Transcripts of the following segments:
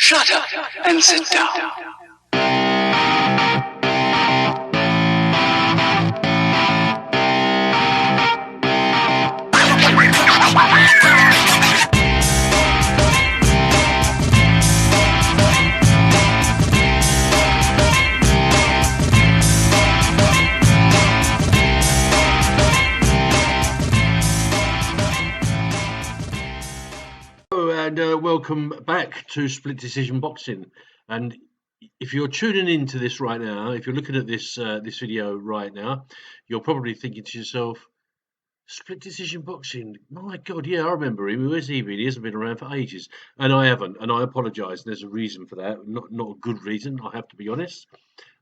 Shut up and sit down. And welcome back to Split Decision Boxing. And if you're tuning into this right now, if you're looking at this this video right now, you're probably thinking to yourself, Split Decision Boxing, my God, yeah, I remember him. Where's he been? He hasn't been around for ages. And I haven't, and I apologise. There's a reason for that. Not a good reason, I have to be honest.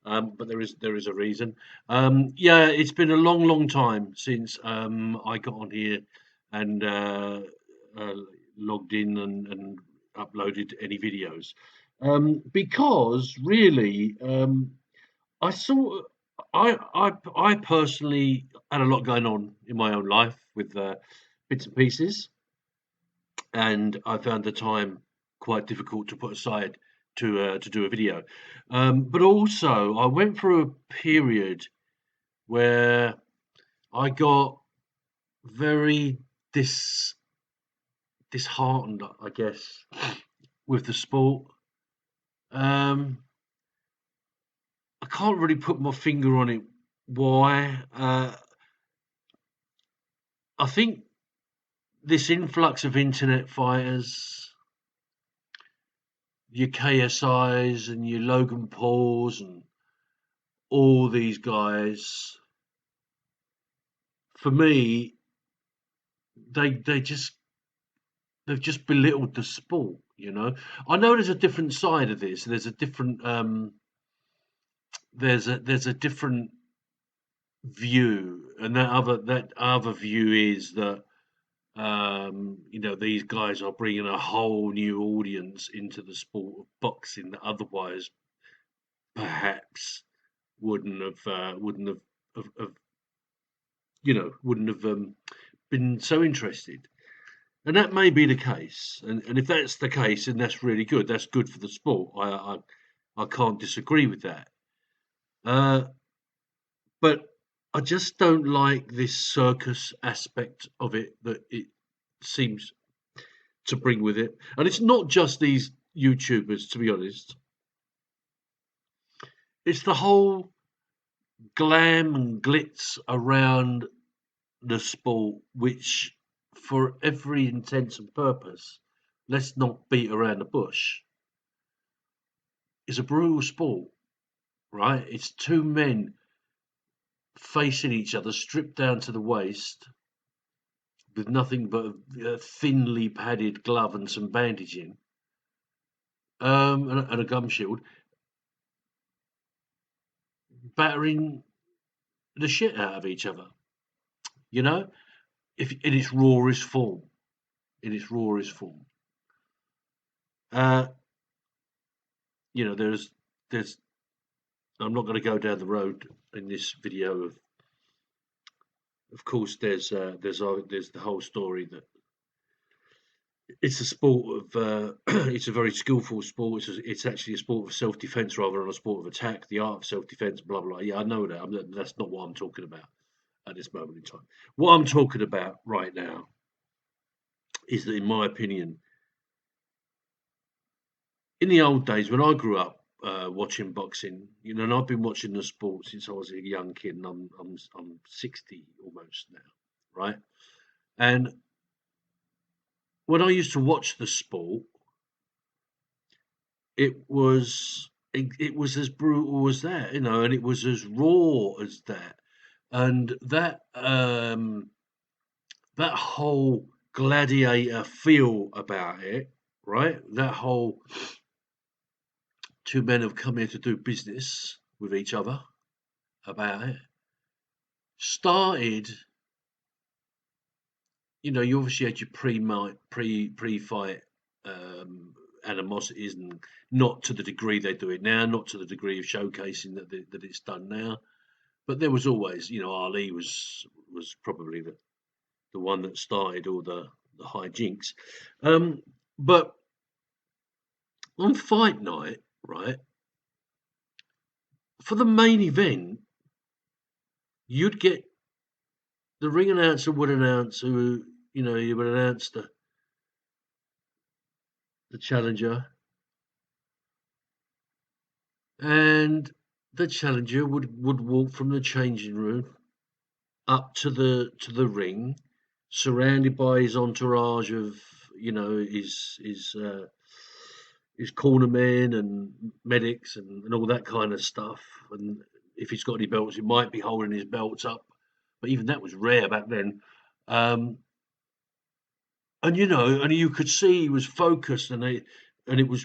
But there is a reason. Yeah, it's been a long time since I got on here and logged in and uploaded any videos, because really I saw I personally had a lot going on in my own life with bits and pieces, and I found the time quite difficult to put aside to do a video. But also, I went through a period where I got very disheartened, I guess, with the sport. I can't really put my finger on it. Why? I think this influx of internet fighters, your KSIs and your Logan Pauls and all these guys, for me, they've just belittled the sport. You know, I know there's a different side of this. There's a different there's a different view, and that other view is that you know, these guys are bringing a whole new audience into the sport of boxing that otherwise perhaps wouldn't have you know, wouldn't have been so interested. And that may be the case, and if that's the case, then that's really good. That's good for the sport. I can't disagree with that. But I just don't like this circus aspect of it that it seems to bring with it. And it's not just these YouTubers, to be honest. It's the whole glam and glitz around the sport, which, for every intents and purpose, let's not beat around the bush, is a brutal sport, right? It's two men facing each other, stripped down to the waist, with nothing but a thinly padded glove and some bandaging, and a gum shield, battering the shit out of each other. You know, if in its rawest form, in its rawest form. You know, there's. I'm not going to go down the road in this video of course, there's the whole story that it's a sport of it's a very skillful sport. It's actually a sport of self-defense rather than a sport of attack. The art of self-defense, blah blah. Yeah, I know that. That's not what I'm talking about at this moment in time. What I'm talking about right now is that, in my opinion, in the old days when I grew up watching boxing, you know, and I've been watching the sport since I was a young kid, and I'm 60 almost now, right? And when I used to watch the sport, it was as brutal as that, you know, and it was as raw as that, and that whole gladiator feel about it, right? That whole two men have come here to do business with each other about it started. You know, you obviously had your pre-fight animosities, and not to the degree they do it now, not to the degree of showcasing that it's done now. But there was always, you know, Ali was probably the one that started all the hijinks. But on fight night, right, for the main event, you'd get the ring announcer would announce who, he would announce the challenger, and the challenger would walk from the changing room up to the ring, surrounded by his entourage of, his cornermen and medics and all that kind of stuff. And if he's got any belts, he might be holding his belts up, but even that was rare back then. Um, and you could see he was focused, and it was,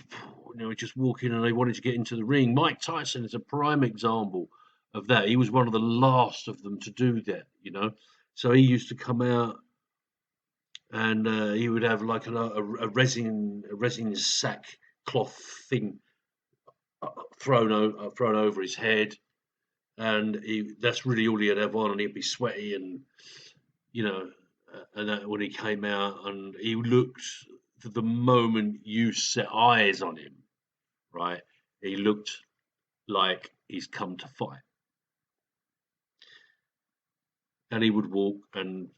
just walking, and they wanted to get into the ring. Mike Tyson is a prime example of that. He was one of the last of them to do that. So he used to come out, and he would have like a resin sack cloth thing thrown over his head, and that's really all he'd have on, and he'd be sweaty, and you know, and that when he came out, and he looked, for the moment you set eyes on him, right, he looked like he's come to fight, and he would walk, and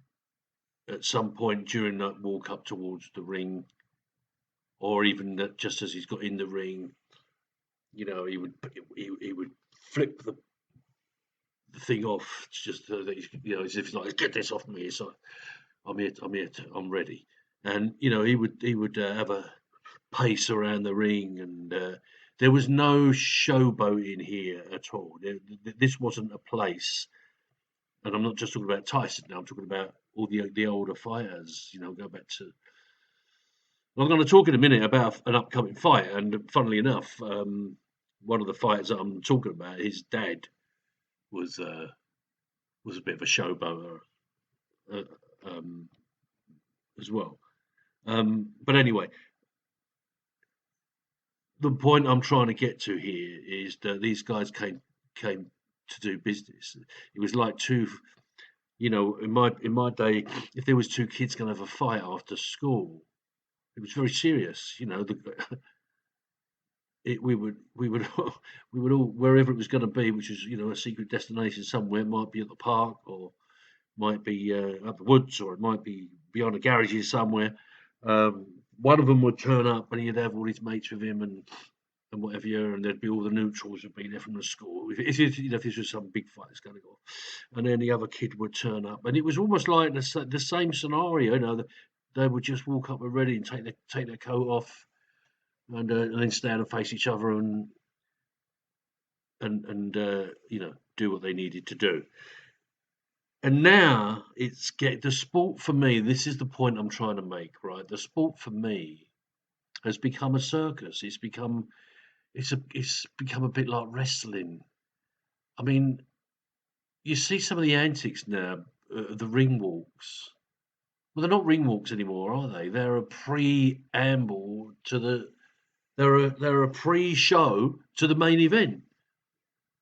at some point during that walk up towards the ring, or even just as he's got in the ring, he would flip the thing off, just so that as if he's like, get this off me. So I'm here. I'm ready. And he would have a pace around the ring, and there was no showboating here at all. This wasn't a place, and I'm not just talking about Tyson now. I'm talking about all the older fighters. Go back to. I'm going to talk in a minute about an upcoming fight, and funnily enough, one of the fighters that I'm talking about, his dad was a bit of a showboater, uh, um, as well. But anyway, the point I'm trying to get to here is that these guys came to do business. It was like two, in my day, if there was two kids going to have a fight after school, it was very serious. We would we would all, wherever it was going to be, which was a secret destination somewhere. It might be at the park, or might be up the woods, or it might be beyond the garages somewhere. One of them would turn up, and he'd have all his mates with him, and whatever, and there'd be all the neutrals would be there from the school. If this was some big fight that's going to go, and then the other kid would turn up, and it was almost like the same scenario. They would just walk up and ready and take their coat off, and then stand and face each other, and do what they needed to do. And now the sport for me. This is the point I'm trying to make, right? The sport for me has become a circus. It's become a bit like wrestling. I mean, you see some of the antics now, the ring walks. Well, they're not ring walks anymore, are they? They're a preamble to the. They're a pre-show to the main event.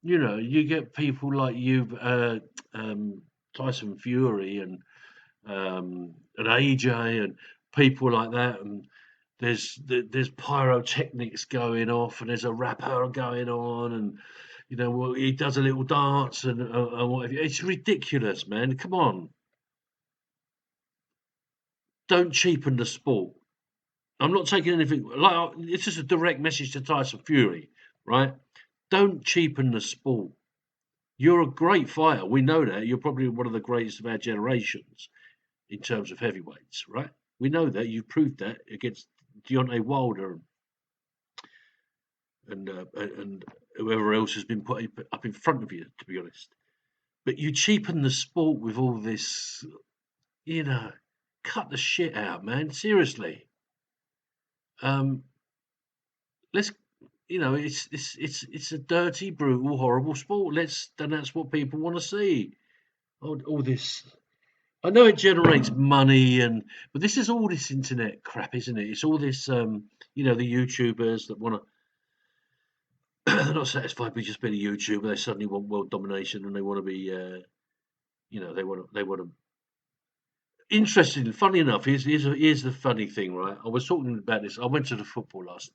You get people like Tyson Fury, and AJ, and people like that, and there's pyrotechnics going off, and there's a rapper going on, and well, he does a little dance, and what have you. It's ridiculous, man. Come on, don't cheapen the sport. I'm not taking anything like, it's just a direct message to Tyson Fury, right? Don't cheapen the sport. You're a great fighter. We know that. You're probably one of the greatest of our generations in terms of heavyweights, right? We know that. You've proved that against Deontay Wilder and whoever else has been put up in front of you, to be honest. But you cheapen the sport with all this, you know, cut the shit out, man. Seriously. Um, let's, it's a dirty, brutal, horrible sport. Then that's what people want to see. All this. I know it generates money, but this is all this internet crap, isn't it? It's all this, the YouTubers that want to. They're not satisfied with just being a YouTuber. They suddenly want world domination, and they want to be, they want to interesting. Funny enough, here's the funny thing, right? I was talking about this. I went to the football last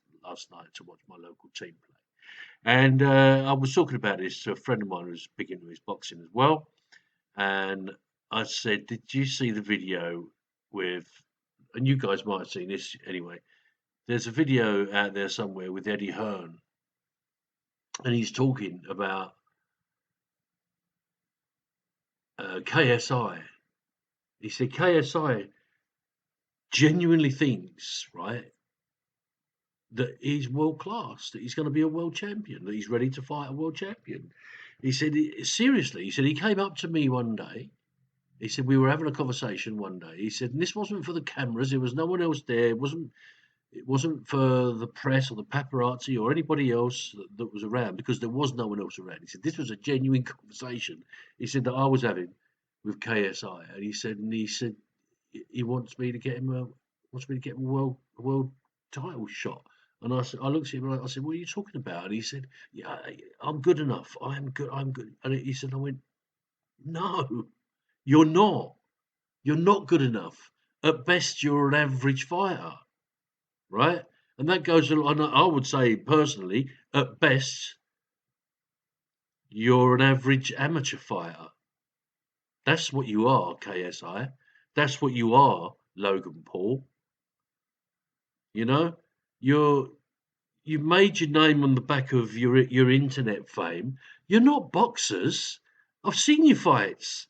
night to watch my local team play, and I was talking about this to a friend of mine who's big into his boxing as well. And I said, "Did you see the video with?" And you guys might have seen this anyway. There's a video out there somewhere with Eddie Hearn, and he's talking about KSI. He said KSI genuinely thinks, right, that he's world class, that he's going to be a world champion, that he's ready to fight a world champion. He said, seriously, he said, he came up to me one day. He said, we were having a conversation one day. He said, and this wasn't for the cameras. There was no one else there. It wasn't for the press or the paparazzi or anybody else that was around, because there was no one else around. He said, this was a genuine conversation. He said that I was having with KSI. And he said, he wants me to get him a world title shot. And I said, I looked at him and I said, what are you talking about? And he said, yeah, I'm good enough. I'm good. And he said, I went, no, you're not. You're not good enough. At best, you're an average fighter, right? And that goes, and I would say personally, at best, you're an average amateur fighter. That's what you are, KSI. That's what you are, Logan Paul. You know, you've made your name on the back of your internet fame. You're not boxers. I've seen your fights.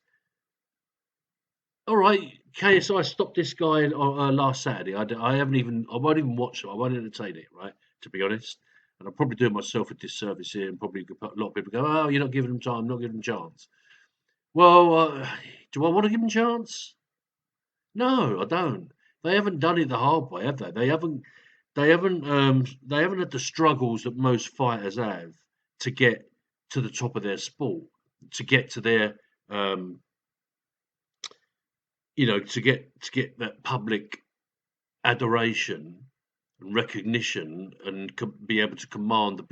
All right, KSI stopped this guy last Saturday. I won't even watch it. I won't entertain it, right? To be honest, and I'll probably do myself a disservice here, and probably a lot of people go, "Oh, you're not giving them time, not giving them chance." Well, do I want to give them chance? No, I don't. They haven't done it the hard way, have they? They haven't had the struggles that most fighters have to get to the top of their sport, to get to their to get that public adoration and recognition, and be able to command the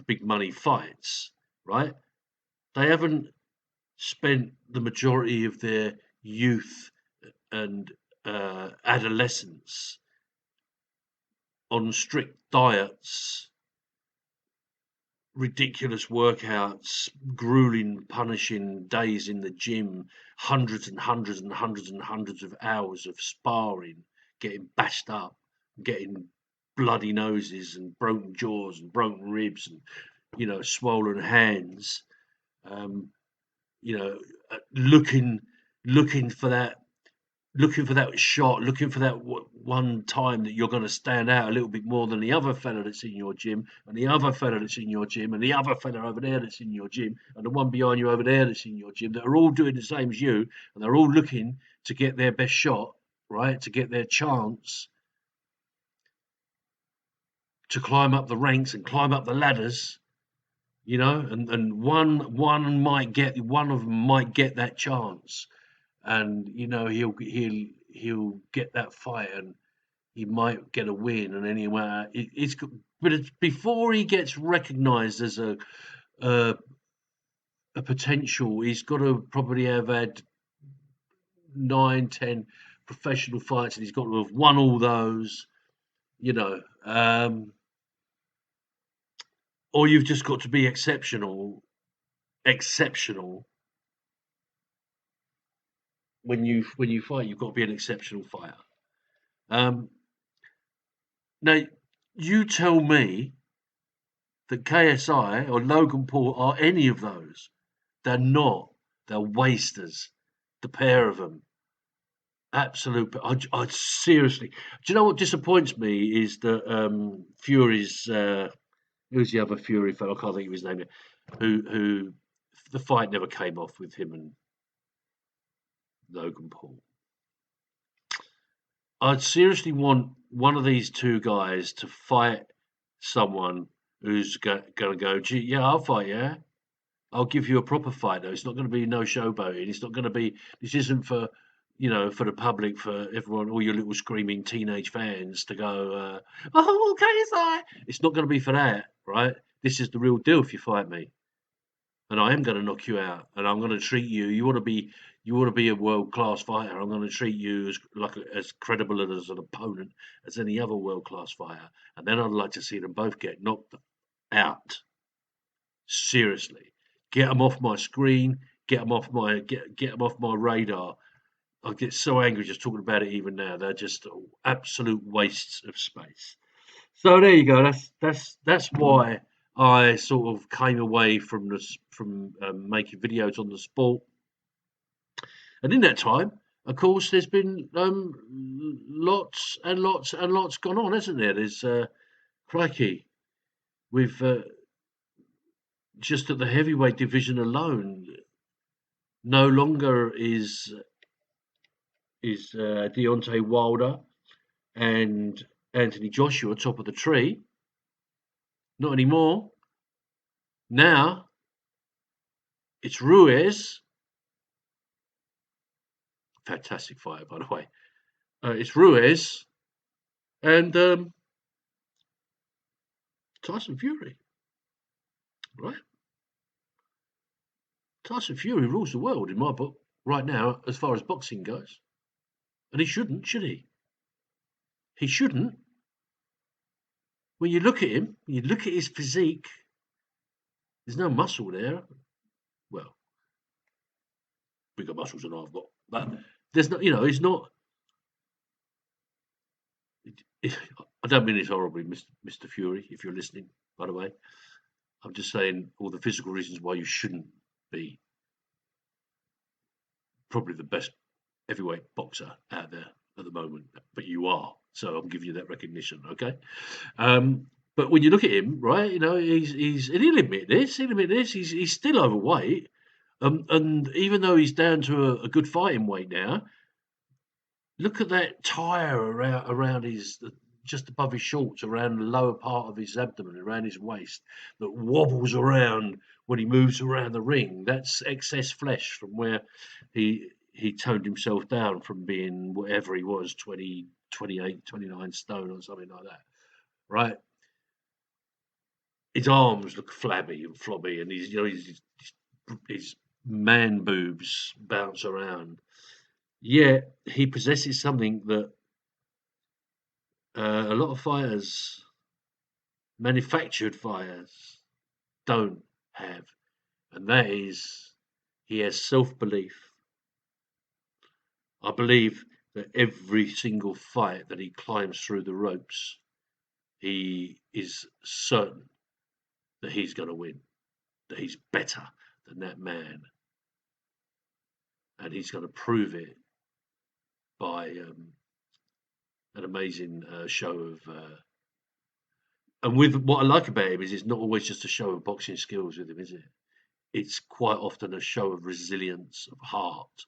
big money fights, right? They haven't spent the majority of their youth and adolescence on strict diets, ridiculous workouts, grueling, punishing days in the gym, hundreds and hundreds and hundreds and hundreds of hours of sparring, getting bashed up, getting bloody noses and broken jaws and broken ribs and swollen hands. Um, looking for that shot, looking for that one time that you're going to stand out a little bit more than the other fella that's in your gym, and the other fella that's in your gym, and the other fella over there that's in your gym, and the one behind you over there that's in your gym, that are all doing the same as you, and they're all looking to get their best shot, right? To get their chance to climb up the ranks and climb up the ladders, and one of them might get that chance, and he'll get that fight, and he might get a win, and anyway, but it's before he gets recognised as a potential. He's got to probably have had 9, 10 professional fights, and he's got to have won all those, or you've just got to be exceptional when you fight. You've got to be an exceptional fighter. Now, you tell me that KSI or Logan Paul are any of those. They're not. They're wasters. The pair of them. Absolute. I seriously. Do you know what disappoints me is that Fury's. Who's the other Fury fellow? I can't think of his name yet. Who the fight never came off with him and Logan Paul. I'd seriously want one of these two guys to fight someone who's going to go, gee, yeah, I'll fight, yeah. I'll give you a proper fight, though. It's not going to be no showboating. It's not going to be, this isn't for, for the public, for everyone, all your little screaming teenage fans to go, oh, KSI. It's not going to be for that, right? This is the real deal if you fight me. And I am going to knock you out, and I'm going to treat you. You want you want to be a world-class fighter, I'm going to treat you as credible and as an opponent as any other world-class fighter. And then I'd like to see them both get knocked out. Seriously, get them off my screen, get them off my radar. I get so angry just talking about it even now. They're just absolute wastes of space. So there you go. That's why I sort of came away from making videos on the sport. And in that time, of course, there's been lots and lots and lots gone on, hasn't there? There's crikey, we've just at the heavyweight division alone, no longer is Deontay Wilder and Anthony Joshua top of the tree. Not anymore. Now it's Ruiz. Fantastic fighter, by the way. It's Ruiz and Tyson Fury. Right? Tyson Fury rules the world in my book right now, as far as boxing goes. And he shouldn't, should he? He shouldn't. When you look at him, you look at his physique, there's no muscle there. Well, bigger muscles than I've got. But there's not, he's not. I don't mean this horribly, Mr. Fury, if you're listening, by the way. I'm just saying all the physical reasons why you shouldn't be probably the best heavyweight boxer out there at the moment, but you are. So I'll give you that recognition, okay? But when you look at him, right, he's and he'll admit this. He's still overweight, and even though he's down to a good fighting weight now, look at that tire around his just above his shorts, around the lower part of his abdomen, around his waist, that wobbles around when he moves around the ring. That's excess flesh from where he toned himself down from being whatever he was, 20, 28, 29 stone or something like that, right? His arms look flabby and flobby, and his man boobs bounce around. Yet he possesses something that a lot of fighters, manufactured fighters, don't have, and that is he has self-belief. I believe that every single fight that he climbs through the ropes, he is certain that he's going to win, that he's better than that man, and he's going to prove it by an amazing show of. And with what I like about him is it's not always just a show of boxing skills with him, is it? It's quite often a show of resilience, of heart.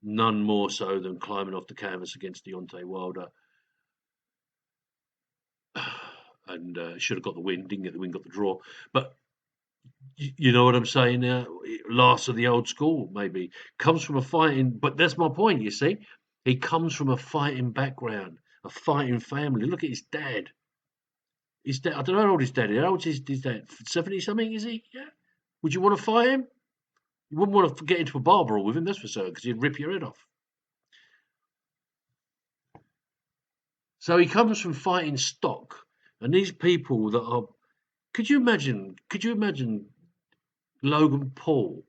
None more so than climbing off the canvas against Deontay Wilder. And should have got the win, didn't get the win, got the draw. But you know what I'm saying now? Last of the old school, maybe. Comes from a fighting, but that's my point, you see. He comes from a fighting background, a fighting family. Look at his dad. His dad, I don't know how old his dad is. How old is his dad? 70 something, is he? Yeah. Would you want to fight him? You wouldn't want to get into a bar brawl with him, that's for certain, because he'd rip your head off. So he comes from fighting stock, and these people that are. Could you imagine Logan Paul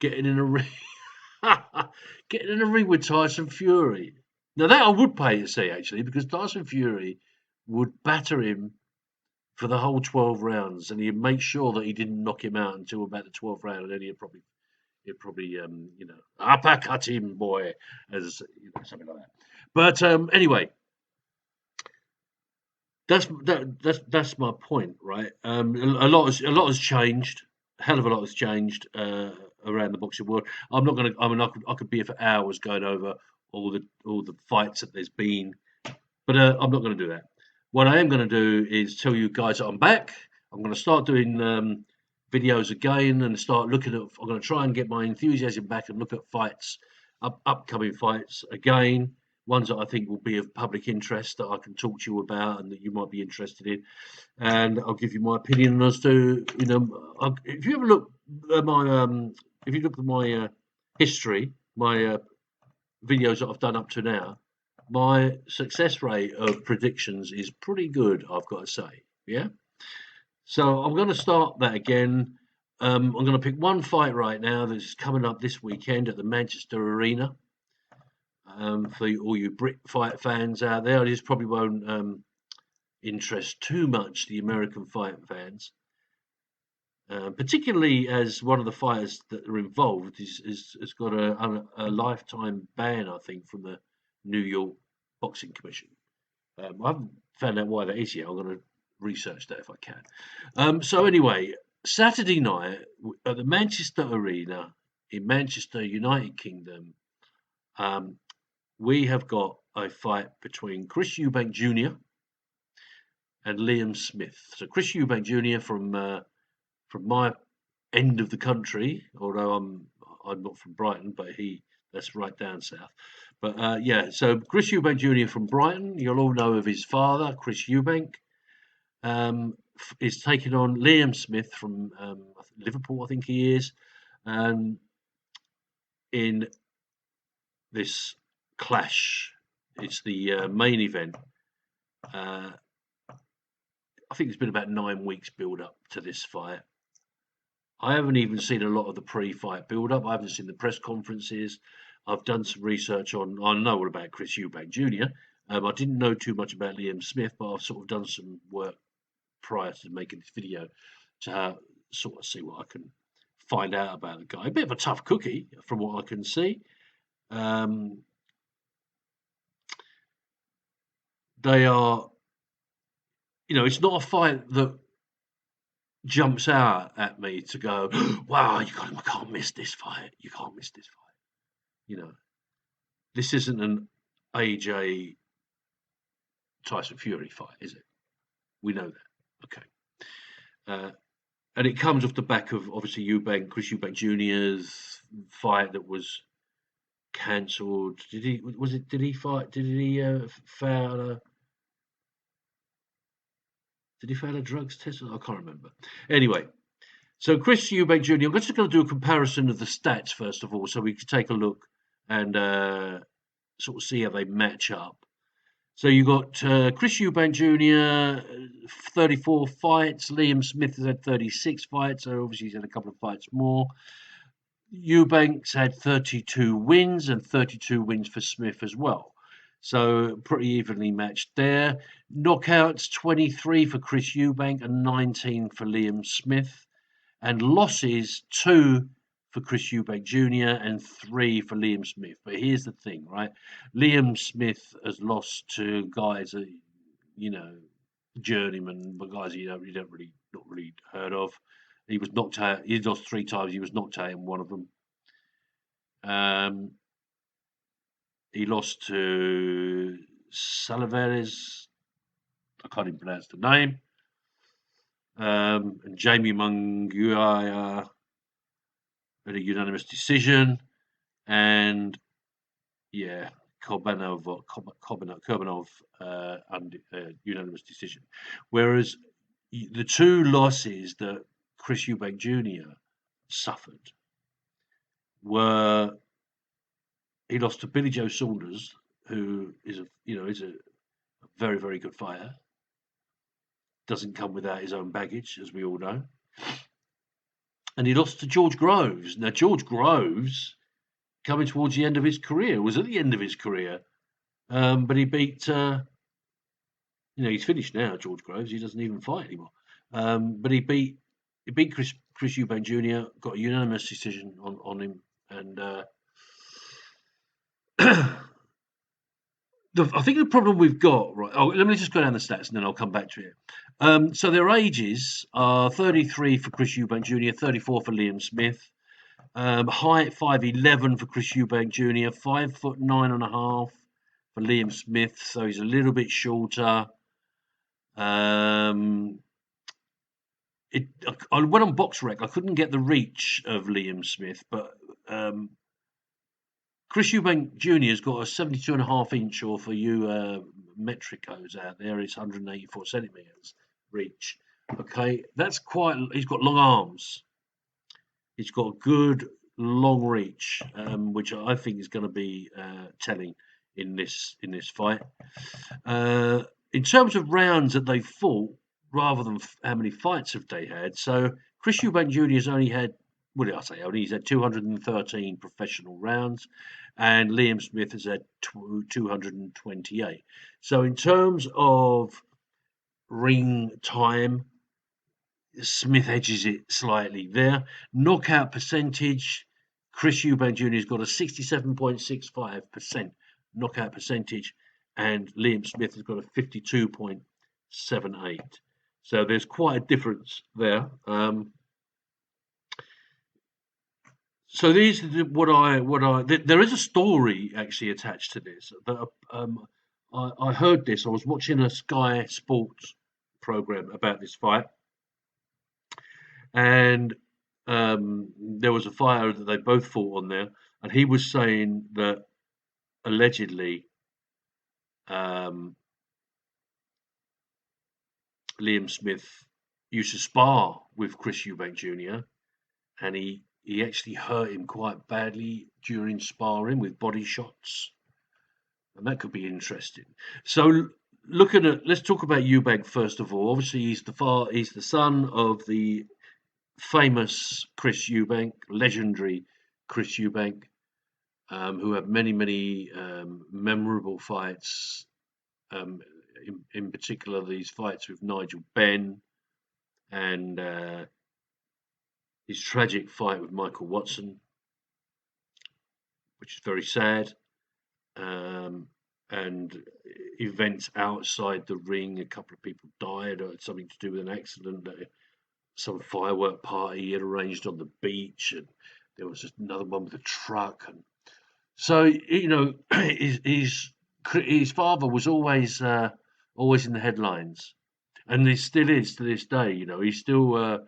getting in a ring, getting in a ring with Tyson Fury? Now that I would pay to see actually, because Tyson Fury would batter him for the whole 12 rounds, and he'd make sure that he didn't knock him out until about the 12th round, and then he'd probably uppercut him, boy, as something like that. But anyway, that's my point, right? A lot has changed. A hell of a lot has changed around the boxing world. I'm not going to. I mean, I could be here for hours going over all the fights that there's been, but I'm not going to do that. What I am going to do is tell you guys that I'm back. I'm going to start doing videos again and start looking at. I'm going to try and get my enthusiasm back and look at fights, upcoming fights again. Ones that I think will be of public interest that I can talk to you about and that you might be interested in, and I'll give you my opinion as to if you ever look at my history, my videos that I've done up to now, my success rate of predictions is pretty good, I've got to say. Yeah. So I'm going to start that again. I'm going to pick one fight right now that's coming up this weekend at the Manchester Arena. For all you Brit fight fans out there, this probably won't interest too much the American fight fans, particularly as one of the fighters that are involved has got a lifetime ban, I think, from the New York Boxing Commission. I haven't found out why that is yet. I'm going to research that if I can. So anyway, Saturday night at the Manchester Arena in Manchester, United Kingdom, we have got a fight between Chris Eubank Jr. and Liam Smith. So Chris Eubank Jr. from my end of the country, although I'm not from Brighton, but that's right down south. But yeah, so Chris Eubank Jr. from Brighton, you'll all know of his father, Chris Eubank, is taking on Liam Smith from Liverpool, I think he is, in this clash. It's the main event. I think it's been about 9 weeks build up to this fight. I haven't even seen a lot of the pre-fight build-up. I haven't seen the press conferences. I've done some research I know all about Chris Eubank Jr. I didn't know too much about Liam Smith, but I've sort of done some work prior to making this video to sort of see what I can find out about the guy. A bit of a tough cookie from what I can see. They are, it's not a fight that jumps out at me to go, wow, you can't miss this fight. You can't miss this fight. This isn't an AJ Tyson Fury fight, is it? We know that. Okay. And it comes off the back of obviously Chris Eubank Jr.'s fight that was cancelled. Did he fight? Did he fail a drugs test? I can't remember. Anyway, so Chris Eubank Jr. I'm just going to do a comparison of the stats first of all, so we can take a look and sort of see how they match up. So you got Chris Eubank Jr. 34 fights. Liam Smith has had 36 fights, so obviously he's had a couple of fights more. Eubank's had 32 wins and 32 wins for Smith as well. So pretty evenly matched there. Knockouts 23 for Chris Eubank and 19 for Liam Smith. And losses 2 for Chris Eubank Jr. and 3 for Liam Smith. But here's the thing, right? Liam Smith has lost to guys that, journeyman, but guys you don't really heard of. He was knocked out. He lost 3 times. He was knocked out in one of them. He lost to Salaveres. I can't even pronounce the name. And Jamie Munguia at a unanimous decision, and Korbanov under unanimous decision. Whereas the 2 losses that Chris Eubank Jr. suffered were he lost to Billy Joe Saunders, who is a very, very good fighter. Doesn't come without his own baggage, as we all know. And he lost to George Groves. Now, George Groves, coming towards the end of his career, was at the end of his career. But he beat, he's finished now, George Groves. He doesn't even fight anymore. But he beat Chris Eubank Jr., got a unanimous decision on him. And I think the problem we've got, right? Oh, let me just go down the stats and then I'll come back to it. So their ages are 33 for Chris Eubank Jr., 34 for Liam Smith. Height 5'11" for Chris Eubank Jr., 5'9.5" for Liam Smith, so he's a little bit shorter. I went on BoxRec. I couldn't get the reach of Liam Smith, but Chris Eubank Jr. has got a 72.5 inch, or for you metricos out there, it's 184 centimeters reach. Okay, that's quite. He's got long arms. He's got good long reach, which I think is going to be telling in this fight. In terms of rounds that they fought, rather than how many fights have they had, so Chris Eubank Jr. has only had, what did I say? Only he's had 213 professional rounds, and Liam Smith has had 228. So in terms of ring time, Smith edges it slightly there. Knockout percentage, Chris Eubank Jr. has got a 67.65% knockout percentage, and Liam Smith has got a 52.78. So there's quite a difference there. So these are there is a story actually attached to this. That I heard this. I was watching a Sky Sports program about this fight, and there was a fighter that they both fought on there, and he was saying that allegedly Liam Smith used to spar with Chris Eubank Jr. and he actually hurt him quite badly during sparring with body shots, and that could be interesting. So let's talk about Eubank first of all. Obviously, he's the son of the famous Chris Eubank, legendary Chris Eubank, who had many memorable fights. In particular, these fights with Nigel Benn and his tragic fight with Michael Watson, which is very sad. And events outside the ring, a couple of people died, or had something to do with an accident. Some firework party he had arranged on the beach, and there was another one with a truck. And so, his father was always in the headlines, and he still is to this day. He's still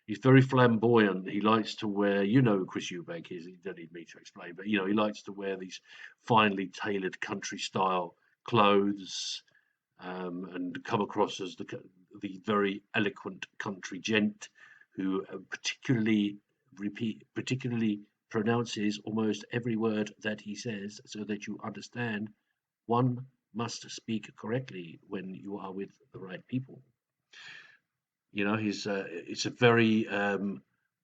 he's very flamboyant. He likes to wear, who Chris Eubank is. You don't need me to explain, but he likes to wear these finely tailored country style clothes, and come across as the very eloquent country gent who particularly pronounces almost every word that he says, so that you understand one must speak correctly when you are with the right people. It's a very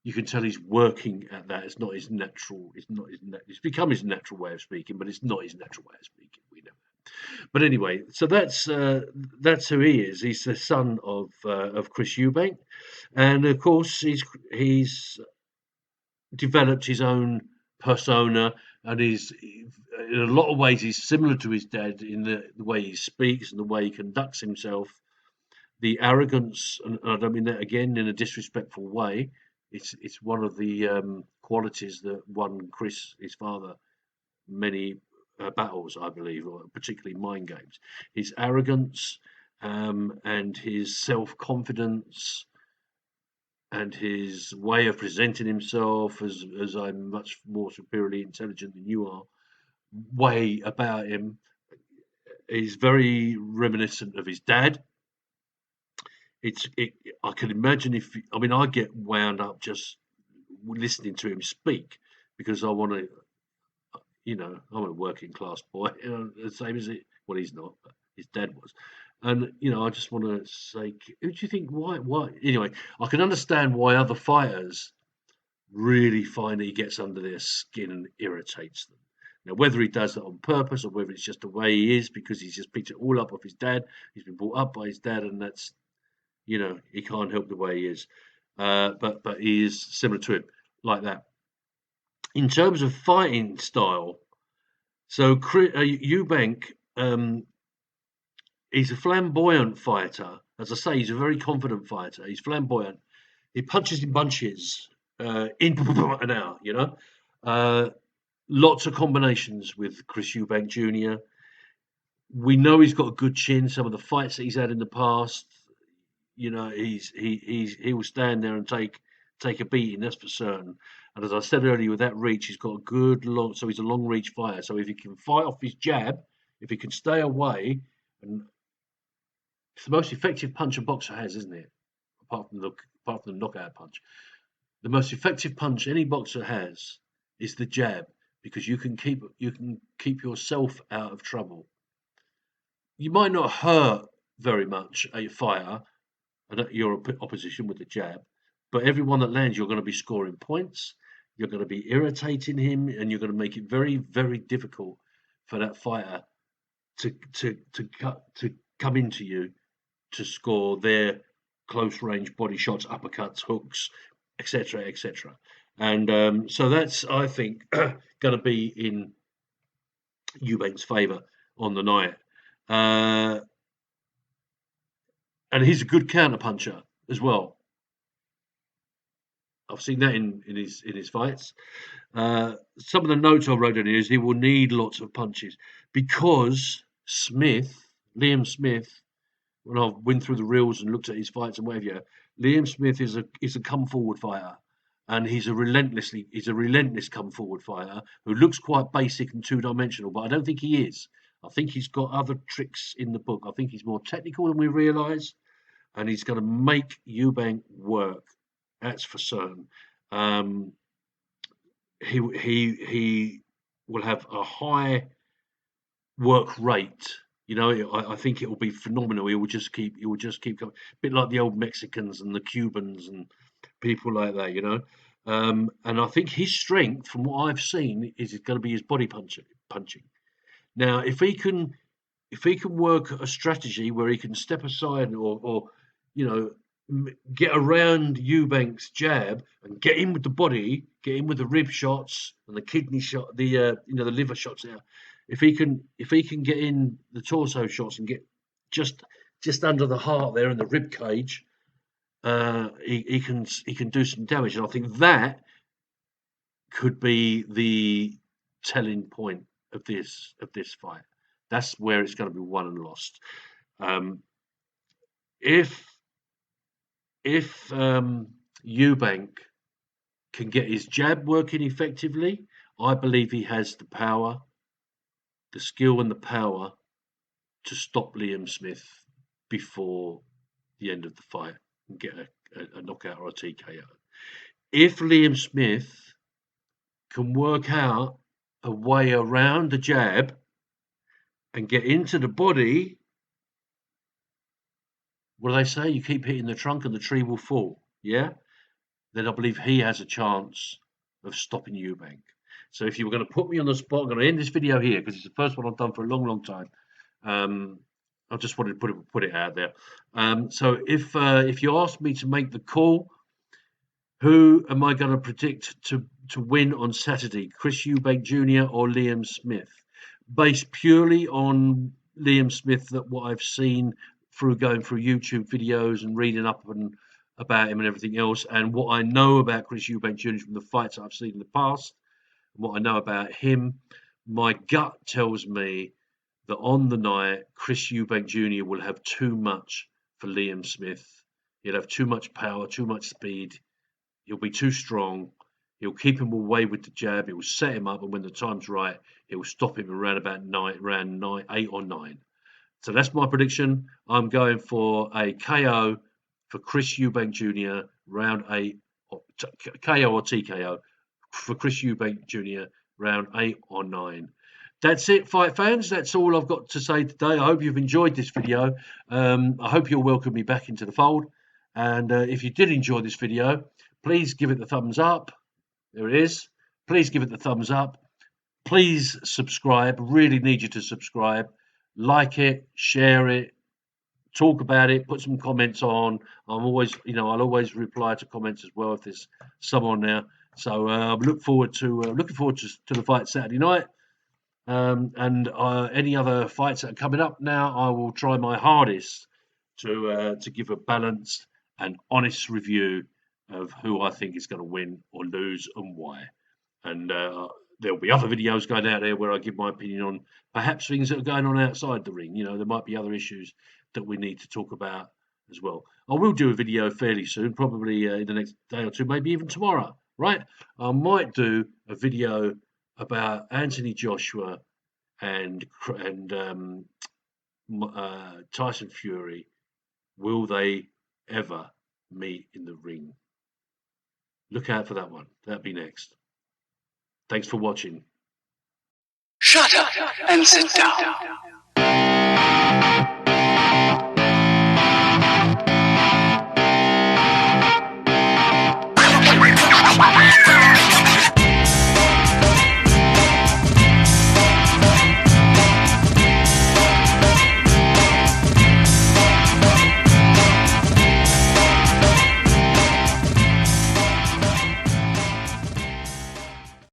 you can tell he's working at that. It's not his natural. It's become his natural way of speaking, but it's not his natural way of speaking. We know. But anyway, so that's who he is. He's the son of Chris Eubank, and of course he's developed his own persona, and he's in a lot of ways he's similar to his dad in the way he speaks and the way he conducts himself. The arrogance, and I don't mean that again in a disrespectful way. It's one of the qualities that won Chris, his father, many battles, I believe, or particularly mind games. His arrogance, and his self-confidence, and his way of presenting himself as I'm much more superiorly intelligent than you are, way about him is very reminiscent of his dad. I can imagine I get wound up just listening to him speak, because I want to, I'm a working class boy, the same as it. Well, he's not, but his dad was, and I just want to say, who do you think? Why? Anyway, I can understand why other fighters really find that he gets under their skin and irritates them. Now, whether he does that on purpose or whether it's just the way he is because he's just picked it all up off his dad, he's been brought up by his dad, and that's. He can't help the way he is, but he is similar to him like that. In terms of fighting style, so Eubank, he's a flamboyant fighter. As I say, he's a very confident fighter. He's flamboyant. He punches in bunches, in and out. Lots of combinations with Chris Eubank Jr. We know he's got a good chin. Some of the fights that he's had in the past. He will stand there and take a beating, that's for certain. And as I said earlier, with that reach, he's got a good so he's a long reach fighter. So if he can fight off his jab, if he can stay away, and it's the most effective punch a boxer has, isn't it? Apart from the knockout punch, the most effective punch any boxer has is the jab, because you can keep yourself out of trouble. You might not hurt very much a fighter and your opposition with the jab, but everyone that lands, you're going to be scoring points. You're going to be irritating him, and you're going to make it very, very difficult for that fighter to come into you to score their close range body shots, uppercuts, hooks, etc., etc. And so that's, I think, going to be in Eubank's favour on the night. And he's a good counter puncher as well. I've seen that in his fights. Some of the notes I wrote in here is he will need lots of punches because Liam Smith, when I went through the reels and looked at his fights and whatever, Liam Smith is a come forward fighter, and he's a relentless come forward fighter who looks quite basic and 2-dimensional, but I don't think he is. I think he's got other tricks in the book. I think he's more technical than we realise, and he's going to make Eubank work. That's for certain. He will have a high work rate. I think it will be phenomenal. He will just keep coming. A bit like the old Mexicans and the Cubans and people like that. And I think his strength, from what I've seen, is going to be his body punching. Now, if he can work a strategy where he can step aside or get around Eubank's jab and get in with the body, get in with the rib shots and the kidney shot, the liver shots there. If he can get in the torso shots and get just under the heart there in the rib cage, he can do some damage. And I think that could be the telling point of this fight. That's where it's going to be won and lost. If Eubank can get his jab working effectively, I believe he has the power, the skill and the power to stop Liam Smith before the end of the fight and get a knockout or a TKO. If Liam Smith can work out a way around the jab and get into the body, what do they say? You keep hitting the trunk and the tree will fall. Yeah? Then I believe he has a chance of stopping Eubank. So if you were going to put me on the spot, I'm going to end this video here because it's the first one I've done for a long, long time. I just wanted to put it out there. So if you ask me to make the call, who am I going to predict to win on Saturday? Chris Eubank Jr. or Liam Smith? Based purely on Liam Smith, that what I've seen through going through YouTube videos and reading up about him and everything else, and what I know about Chris Eubank Jr. from the fights I've seen in the past, and what I know about him, my gut tells me that on the night, Chris Eubank Jr. will have too much for Liam Smith. He'll have too much power, too much speed. He'll be too strong. He'll keep him away with the jab. He'll set him up, and when the time's right, he'll stop him around about round 8 or 9. So that's my prediction. I'm going for a KO for Chris Eubank Jr. round 8, or KO or TKO for Chris Eubank Jr. round 8 or 9. That's it, fight fans. That's all I've got to say today. I hope you've enjoyed this video. I hope you'll welcome me back into the fold. And if you did enjoy this video, please give it the thumbs up. There it is. Please give it the thumbs up. Please subscribe. Really need you to subscribe. Like it, share it, talk about it, put some comments on. I'm always, I'll always reply to comments as well if there's some on there. So looking forward to the fight Saturday night. And any other fights that are coming up now, I will try my hardest to give a balanced and honest review of who I think is going to win or lose and why. And there'll be other videos going out there where I give my opinion on perhaps things that are going on outside the ring. There might be other issues that we need to talk about as well. I will do a video fairly soon, probably in the next day or two, maybe even tomorrow, right? I might do a video about Anthony Joshua and Tyson Fury. Will they ever meet in the ring? Look out for that one. That'll be next. Thanks for watching. Shut up and sit down.